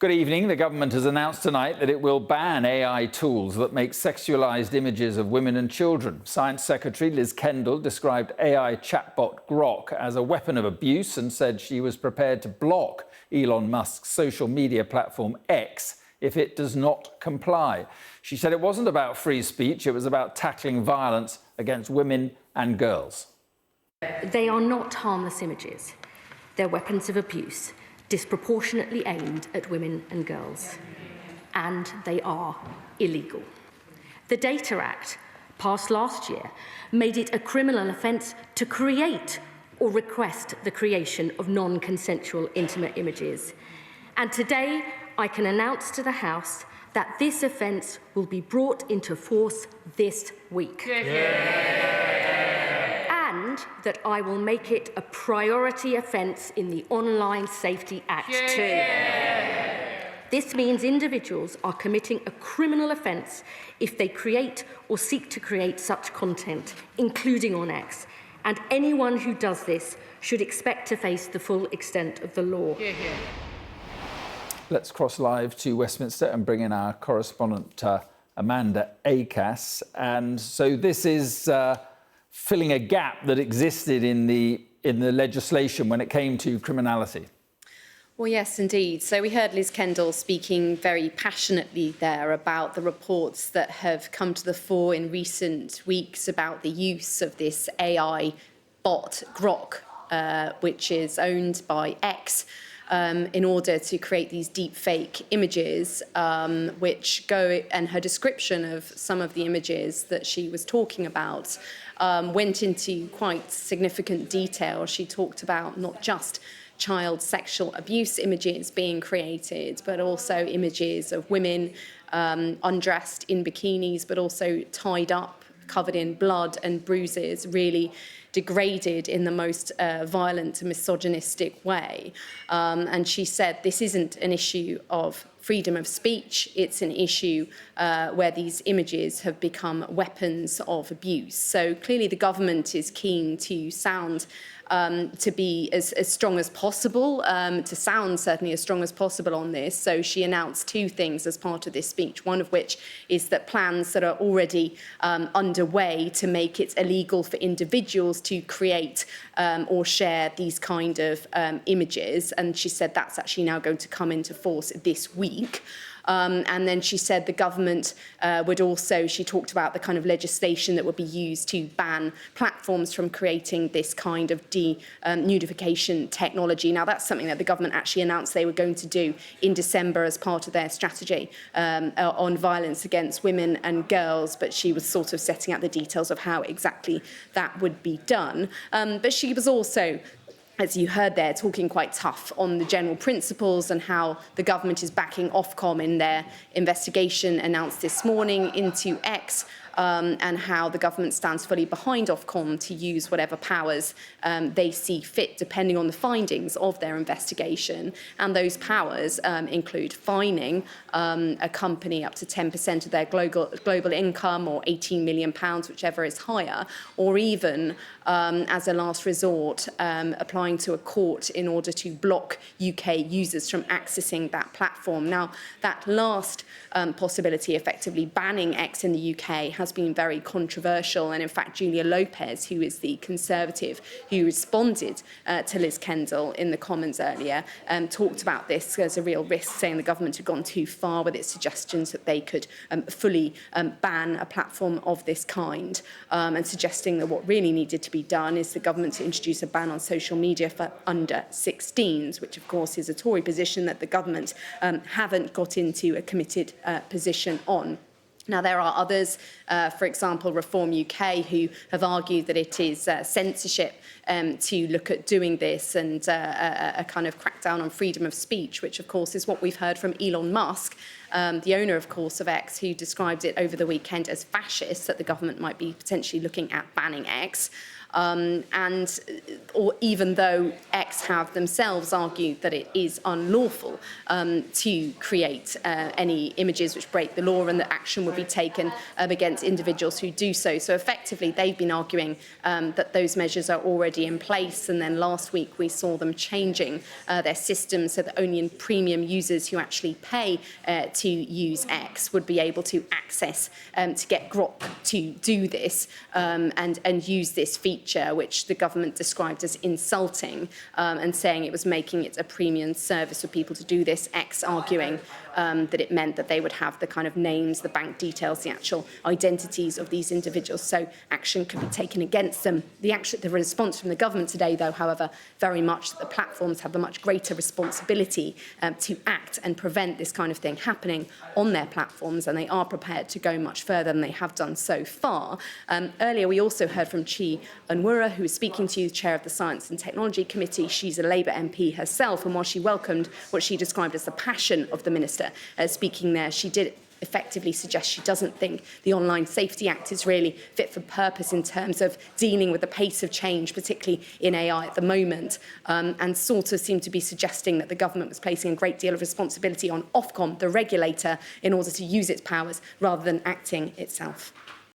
Good evening. The government has announced tonight that it will ban AI tools that make sexualised images of women and children. Science Secretary Liz Kendall described AI chatbot Grok as a weapon of abuse and said she was prepared to block Elon Musk's social media platform X if it does not comply. She said it wasn't about free speech, it was about tackling violence against women and girls. They are not harmless images. They're weapons of abuse, disproportionately aimed at women and girls, and they are illegal. The Data Act, passed last year, made it a criminal offence to create or request the creation of non-consensual intimate images. And today, I can announce to the House that this offence will be brought into force this week. And that I will make it a priority offence in the Online Safety Act too. This means individuals are committing a criminal offence if they create or seek to create such content, including on X. And anyone who does this should expect to face the full extent of the law. Let's cross live to Westminster and bring in our correspondent, Amanda Acas. And so this is filling a gap that existed in the legislation when it came to criminality. Well, yes, indeed. So we heard Liz Kendall speaking very passionately there about the reports that have come to the fore in recent weeks about the use of this AI bot, Grok, which is owned by X, in order to create these deep fake images, which go, and her description of some of the images that she was talking about went into quite significant detail. She talked about not just child sexual abuse images being created, but also images of women undressed in bikinis, but also tied up, covered in blood and bruises, really degraded in the most violent and misogynistic way. And she said this isn't an issue of freedom of speech, it's an issue where these images have become weapons of abuse. So clearly the government is keen to sound to be as strong as possible, to sound certainly as strong as possible on this. So she announced two things as part of this speech, one of which is that plans that are already underway to make it illegal for individuals to create or share these kind of images. And she said that's actually now going to come into force this week. And then she said the government would also, she talked about the kind of legislation that would be used to ban platforms from creating this kind of nudification technology. Now, that's something that the government actually announced they were going to do in December as part of their strategy on violence against women and girls, but she was sort of setting out the details of how exactly that would be done. But she was also, as you heard there, talking quite tough on the general principles and how the government is backing Ofcom in their investigation announced this morning into X, and how the government stands fully behind Ofcom to use whatever powers they see fit, depending on the findings of their investigation. And those powers include fining a company up to 10% of their global income, or £18 million, whichever is higher, or even, as a last resort, applying to a court in order to block UK users from accessing that platform. Now, that last possibility, effectively banning X in the UK, has been very controversial. And in fact, Julia Lopez, who is the Conservative who responded to Liz Kendall in the Commons earlier, talked about this as a real risk, saying the government had gone too far with its suggestions that they could fully ban a platform of this kind, and suggesting that what really needed to be done is the government to introduce a ban on social media for under 16s, which of course is a Tory position that the government haven't got into a committed position on. Now, there are others, for example, Reform UK, who have argued that it is censorship to look at doing this, and a kind of crackdown on freedom of speech, which, of course, is what we've heard from Elon Musk, the owner, of course, of X, who described it over the weekend as fascist, that the government might be potentially looking at banning X. or even though X have themselves argued that it is unlawful to create any images which break the law, and that action would be taken against individuals who do so. So effectively, they've been arguing that those measures are already in place, and then last week we saw them changing their system so that only premium users who actually pay to use X would be able to access to get Grok to do this and use this feature, which the government described as insulting, and saying it was making it a premium service for people to do this. X arguing that it meant that they would have the kind of names, the bank details, the actual identities of these individuals, so action could be taken against them. The response from the government today, though, however, very much that the platforms have a much greater responsibility to act and prevent this kind of thing happening on their platforms, and they are prepared to go much further than they have done so far. Earlier, we also heard from Chi Onwurah, who is speaking to you, chair of the Science and Technology Committee. She's a Labour MP herself, and while she welcomed what she described as the passion of the minister speaking there, she did effectively suggest she doesn't think the Online Safety Act is really fit for purpose in terms of dealing with the pace of change, particularly in AI at the moment, and sort of seemed to be suggesting that the government was placing a great deal of responsibility on Ofcom, the regulator, in order to use its powers rather than acting itself.